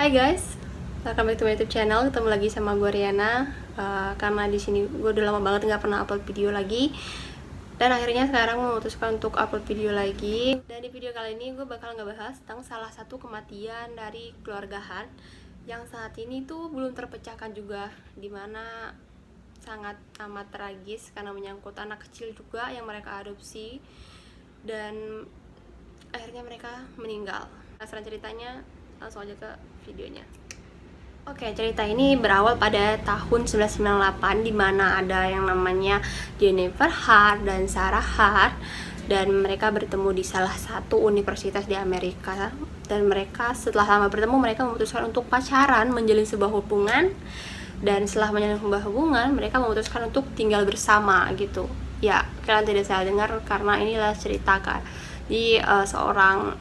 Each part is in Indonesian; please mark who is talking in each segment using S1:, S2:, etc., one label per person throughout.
S1: Hai guys, welcome back to my YouTube channel. Ketemu lagi sama gue Riana. Karena di sini gue udah lama banget nggak pernah upload video lagi, dan akhirnya sekarang memutuskan untuk upload video lagi. Dan di video kali ini gue bakal ngebahas tentang salah satu kematian dari keluarga Han yang saat ini tuh belum terpecahkan juga, dimana sangat amat tragis karena menyangkut anak kecil juga yang mereka adopsi, dan akhirnya mereka meninggal. Penasaran ceritanya? Langsung aja ke videonya. Oke, cerita ini berawal pada tahun 1998, di mana ada yang namanya Jennifer Hart dan Sarah Hart, dan mereka bertemu di salah satu universitas di Amerika. Dan mereka setelah lama bertemu, mereka memutuskan untuk pacaran, menjalin sebuah hubungan. Dan setelah menjalin sebuah hubungan, mereka memutuskan untuk tinggal bersama gitu. Ya, kalian tidak salah dengar, karena inilah cerita di seorang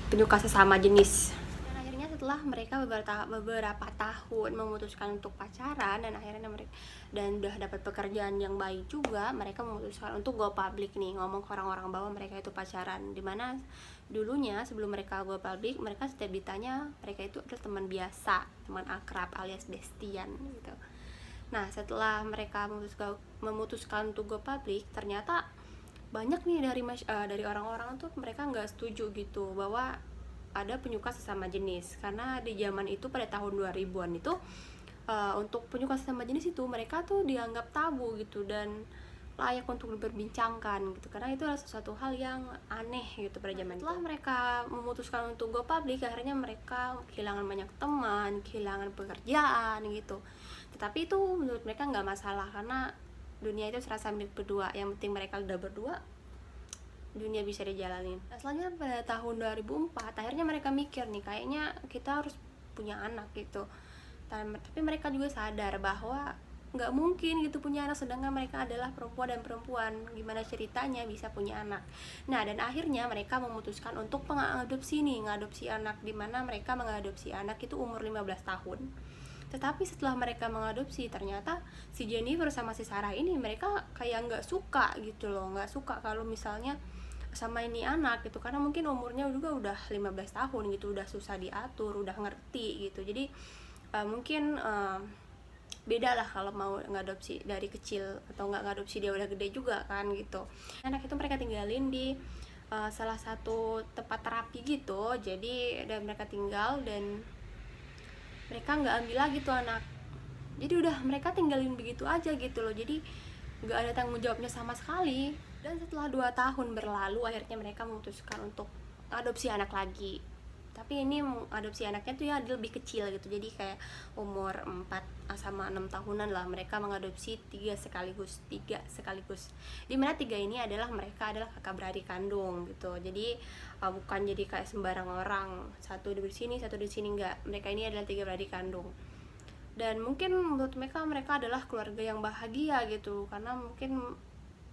S1: penyuka sesama jenis. Setelah mereka beberapa tahun memutuskan untuk pacaran, dan akhirnya mereka dan udah dapat pekerjaan yang baik juga, mereka memutuskan untuk go public nih, ngomong ke orang-orang bahwa mereka itu pacaran. Dimana dulunya sebelum mereka go public, mereka setiap ditanya mereka itu adalah teman biasa, teman akrab alias bestian gitu. Nah, setelah mereka memutuskan untuk go public, ternyata banyak nih dari orang-orang tuh mereka nggak setuju gitu bahwa ada penyuka sesama jenis, karena di zaman itu pada tahun 2000-an itu untuk penyuka sesama jenis itu mereka tuh dianggap tabu gitu, dan layak untuk diperbincangkan gitu, karena itu adalah sesuatu hal yang aneh gitu pada zaman itu. Setelah mereka memutuskan untuk go public, akhirnya mereka kehilangan banyak teman, kehilangan pekerjaan gitu. Tetapi itu menurut mereka nggak masalah, karena dunia itu serasa milik berdua, yang penting mereka udah berdua, dunia bisa dijalanin. Nah, selanjutnya pada tahun 2004 akhirnya mereka mikir nih, kayaknya kita harus punya anak gitu. Tapi mereka juga sadar bahwa nggak mungkin gitu punya anak, sedangkan mereka adalah perempuan, dan perempuan gimana ceritanya bisa punya anak. Nah, dan akhirnya mereka memutuskan untuk mengadopsi ngadopsi anak, dimana mereka mengadopsi anak itu umur 15 tahun. Tetapi setelah mereka mengadopsi, ternyata si Jennifer sama si Sarah ini mereka kayak nggak suka gitu loh, nggak suka kalau misalnya sama ini anak gitu, karena mungkin umurnya juga udah 15 tahun gitu, udah susah diatur, udah ngerti gitu. Jadi mungkin beda lah kalau mau ngadopsi dari kecil, atau nggak ngadopsi dia udah gede juga kan gitu. Anak itu mereka tinggalin di salah satu tempat terapi gitu. Jadi dan mereka tinggal, dan mereka nggak ambil lagi tuh anak, jadi udah mereka tinggalin begitu aja gitu loh. Jadi nggak ada tanggung jawabnya sama sekali. Dan setelah 2 tahun berlalu, akhirnya mereka memutuskan untuk adopsi anak lagi. Tapi ini adopsi anaknya tuh ya lebih kecil gitu, jadi kayak umur 4 sama 6 tahunan lah. Mereka mengadopsi tiga sekaligus, dimana tiga ini adalah mereka adalah kakak beradik kandung gitu. Jadi bukan jadi kayak sembarang orang, satu di sini satu di sini, enggak, mereka ini adalah tiga beradik kandung. Dan mungkin menurut mereka adalah keluarga yang bahagia gitu, karena mungkin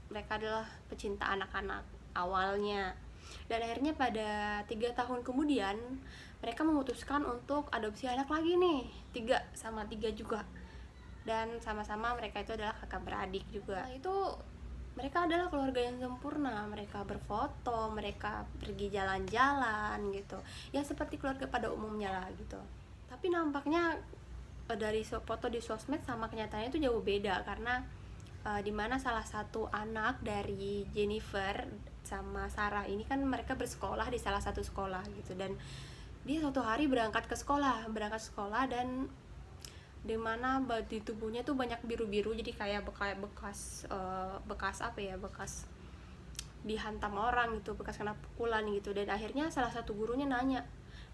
S1: mereka adalah pecinta anak-anak awalnya. Dan akhirnya pada 3 tahun kemudian mereka memutuskan untuk adopsi anak lagi nih, 3 juga, dan sama-sama mereka itu adalah kakak beradik juga. Nah, itu mereka adalah keluarga yang sempurna. Mereka berfoto, mereka pergi jalan-jalan gitu, ya seperti keluarga pada umumnya lah gitu. Tapi nampaknya dari foto di sosmed sama kenyataannya itu jauh beda, karena dimana salah satu anak dari Jennifer sama Sarah ini kan mereka bersekolah di salah satu sekolah gitu, dan dia suatu hari berangkat sekolah, dan dimana di tubuhnya tuh banyak biru-biru, jadi kayak bekas apa ya, bekas dihantam orang gitu, bekas kena pukulan gitu. Dan akhirnya salah satu gurunya nanya,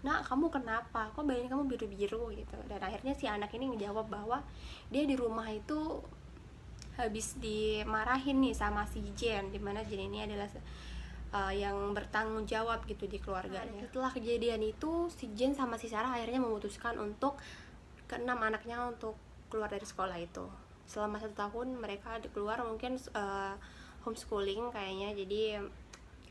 S1: "Nak, kamu kenapa? Kok badannya kamu biru-biru?" gitu. Dan akhirnya si anak ini menjawab bahwa dia di rumah itu habis dimarahin nih sama si Jen, dimana Jen ini adalah yang bertanggung jawab gitu di keluarganya. Setelah kejadian itu, si Jen sama si Sarah akhirnya memutuskan untuk keenam anaknya untuk keluar dari sekolah itu. Selama 1 tahun mereka keluar, mungkin homeschooling kayaknya, jadi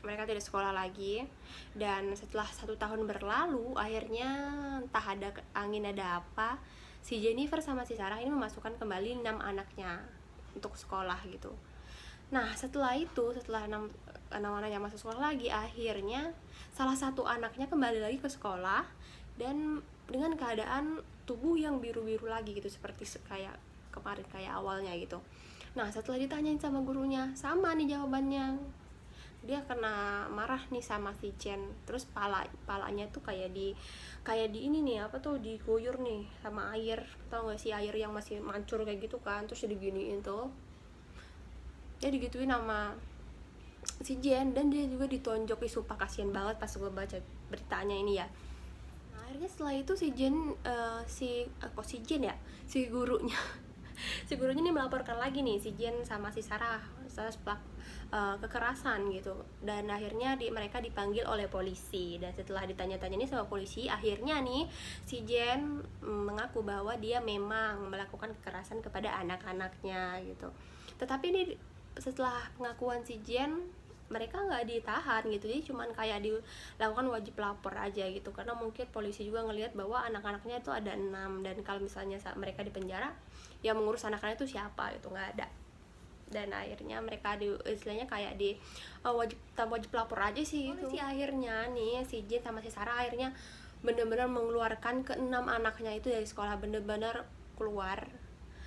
S1: mereka tidak sekolah lagi. Dan setelah 1 tahun berlalu, akhirnya entah ada angin ada apa, si Jennifer sama si Sarah ini memasukkan kembali 6 anaknya untuk sekolah gitu. Nah, setelah 6 anaknya masuk sekolah lagi, akhirnya salah satu anaknya kembali lagi ke sekolah, dan dengan keadaan tubuh yang biru-biru lagi gitu, seperti kayak kemarin, kayak awalnya gitu. Nah setelah ditanyain sama gurunya, sama nih jawabannya, dia kena marah nih sama si Chen. Terus palanya tuh kayak di ini nih, apa tuh, diguyur nih sama air, tau gak sih, air yang masih mancur kayak gitu kan, terus diginiin tuh, dia digituin sama si Jen, dan dia juga ditonjok. Sumpah kasihan banget pas gue baca beritanya ini ya. Nah, akhirnya setelah itu si Jen kok si Jen ya, si gurunya si gurunya nih melaporkan lagi nih si Jen sama si Sarah kekerasan gitu. Dan akhirnya mereka dipanggil oleh polisi, dan setelah ditanya-tanya nih sama polisi, akhirnya nih si Jen mengaku bahwa dia memang melakukan kekerasan kepada anak-anaknya gitu. Tetapi ini setelah pengakuan si Jen, mereka nggak ditahan gitu, jadi cuman kayak dilakukan wajib lapor aja gitu, karena mungkin polisi juga ngelihat bahwa anak-anaknya itu ada 6, dan kalau misalnya saat mereka di penjara, yang mengurus anak-anak itu siapa, itu nggak ada. Dan akhirnya mereka istilahnya kayak wajib lapor aja sih gitu. Akhirnya nih si Jen sama si Sarah akhirnya bener-bener mengeluarkan ke-6 anaknya itu dari sekolah, bener-bener keluar.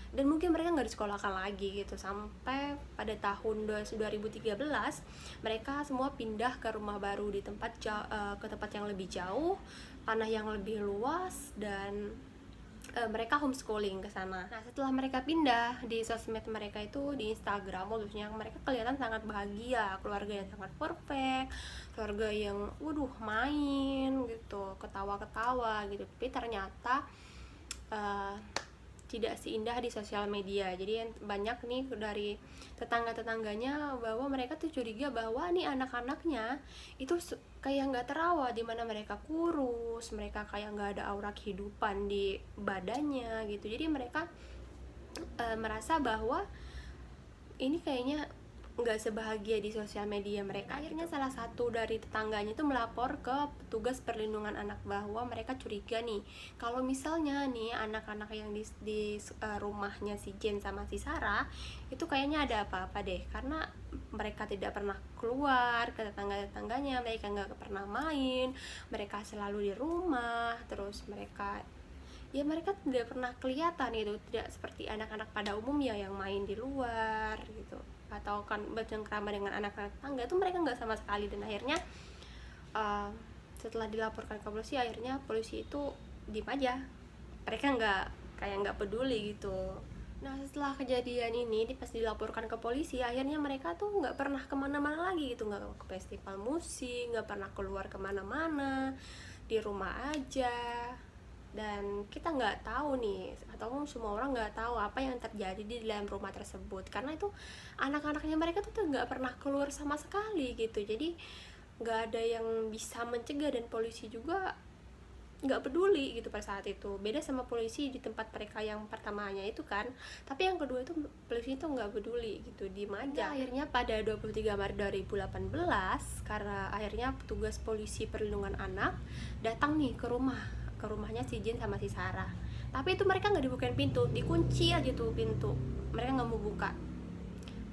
S1: Dan mungkin mereka nggak disekolahkan lagi gitu, sampai pada tahun 2013 mereka semua pindah ke rumah baru di ke tempat yang lebih jauh, tanah yang lebih luas, dan mereka homeschooling ke sana. Nah setelah mereka pindah, di sosmed mereka itu, di Instagram khususnya, mereka kelihatan sangat bahagia, keluarga yang sangat perfect, keluarga yang main gitu, ketawa-ketawa gitu. Tapi ternyata tidak seindah di sosial media. Jadi banyak nih dari tetangga-tetangganya bahwa mereka tuh curiga bahwa nih anak-anaknya itu kayak nggak terawat, dimana mereka kurus, mereka kayak nggak ada aura kehidupan di badannya gitu. Jadi mereka merasa bahwa ini kayaknya nggak sebahagia di sosial media mereka. Akhirnya salah satu dari tetangganya itu melapor ke petugas perlindungan anak bahwa mereka curiga nih, kalau misalnya nih anak-anak yang di rumahnya si Jen sama si Sarah itu kayaknya ada apa-apa deh, karena mereka tidak pernah keluar ke tetangga-tetangganya, mereka nggak pernah main, mereka selalu di rumah, terus mereka tidak pernah kelihatan gitu, tidak seperti anak-anak pada umumnya yang main di luar gitu, atau kan bercengkrama dengan anak-anak tetangga, itu mereka nggak sama sekali. Dan akhirnya setelah dilaporkan ke polisi, akhirnya polisi itu diem aja, mereka nggak peduli gitu. Nah setelah kejadian ini pas dilaporkan ke polisi, akhirnya mereka tuh nggak pernah kemana-mana lagi gitu, nggak ke festival musik, nggak pernah keluar kemana-mana, di rumah aja. Dan kita nggak tahu nih, atau semua orang nggak tahu apa yang terjadi di dalam rumah tersebut, karena itu anak-anaknya mereka tuh nggak pernah keluar sama sekali gitu. Jadi nggak ada yang bisa mencegah, dan polisi juga nggak peduli gitu pada saat itu. Beda sama polisi di tempat mereka yang pertamanya itu kan, tapi yang kedua itu polisi itu nggak peduli gitu, diem aja. Akhirnya pada 23 Maret 2018, karena akhirnya petugas polisi perlindungan anak datang nih ke rumahnya si Jin sama si Sarah. Tapi itu mereka nggak dibukain pintu, dikunci aja tuh pintu, mereka nggak mau buka.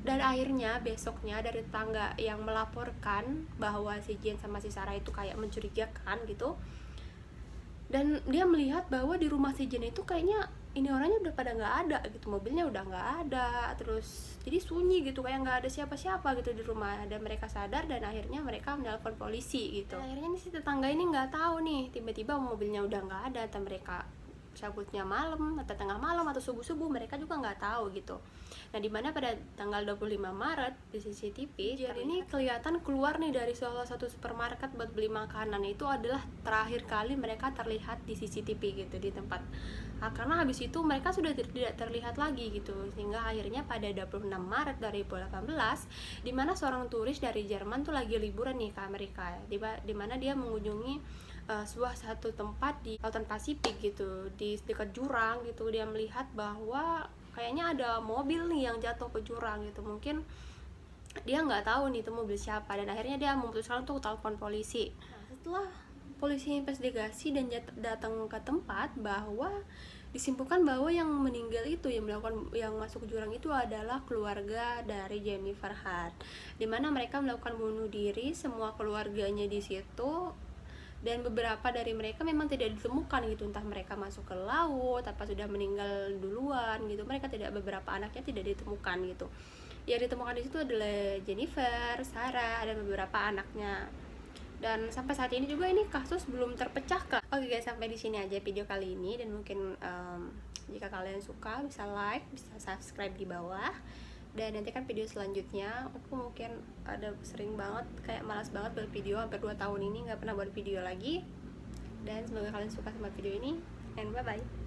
S1: Dan akhirnya besoknya dari tetangga yang melaporkan bahwa si Jin sama si Sarah itu kayak mencurigakan gitu, dan dia melihat bahwa di rumah si Jin itu kayaknya ini orangnya udah pada nggak ada gitu, mobilnya udah nggak ada, terus jadi sunyi gitu, kayak nggak ada siapa-siapa gitu di rumah. Dan mereka sadar, dan akhirnya mereka menelpon polisi gitu. Dan akhirnya nih si tetangga ini nggak tahu nih, tiba-tiba mobilnya udah nggak ada, atau mereka cabutnya malam atau tengah malam atau subuh-subuh, mereka juga nggak tahu gitu. Nah dimana pada tanggal 25 Maret di CCTV jadi ini kelihatan keluar nih dari salah satu supermarket buat beli makanan. Itu adalah terakhir kali mereka terlihat di CCTV gitu, di tempat. Karena habis itu mereka sudah tidak terlihat lagi gitu, sehingga akhirnya pada 26 Maret 2018 dimana seorang turis dari Jerman tuh lagi liburan nih ke Amerika, dimana dia mengunjungi satu tempat di lautan Pasifik gitu, di dekat jurang gitu. Dia melihat bahwa kayaknya ada mobil nih yang jatuh ke jurang gitu, mungkin dia nggak tahu nih itu mobil siapa, dan akhirnya dia memutuskan untuk telepon polisi. Nah, setelah polisi investigasi dan datang ke tempat, bahwa disimpulkan bahwa yang meninggal itu, yang masuk ke jurang itu adalah keluarga dari Jennifer Hart, dimana mereka melakukan bunuh diri, semua keluarganya di situ. dan beberapa dari mereka memang tidak ditemukan gitu, entah mereka masuk ke laut apa sudah meninggal duluan gitu. Mereka tidak, beberapa anaknya tidak ditemukan gitu. Yang ditemukan di situ adalah Jennifer, Sarah, dan beberapa anaknya. Dan sampai saat ini juga ini kasus belum terpecahkan. Oke guys, sampai di sini aja video kali ini, dan mungkin jika kalian suka bisa like, bisa subscribe di bawah. Dan nanti kan video selanjutnya aku mungkin ada sering banget kayak malas banget buat video, hampir 2 tahun ini nggak pernah buat video lagi. Dan semoga kalian suka sama video ini, and bye bye.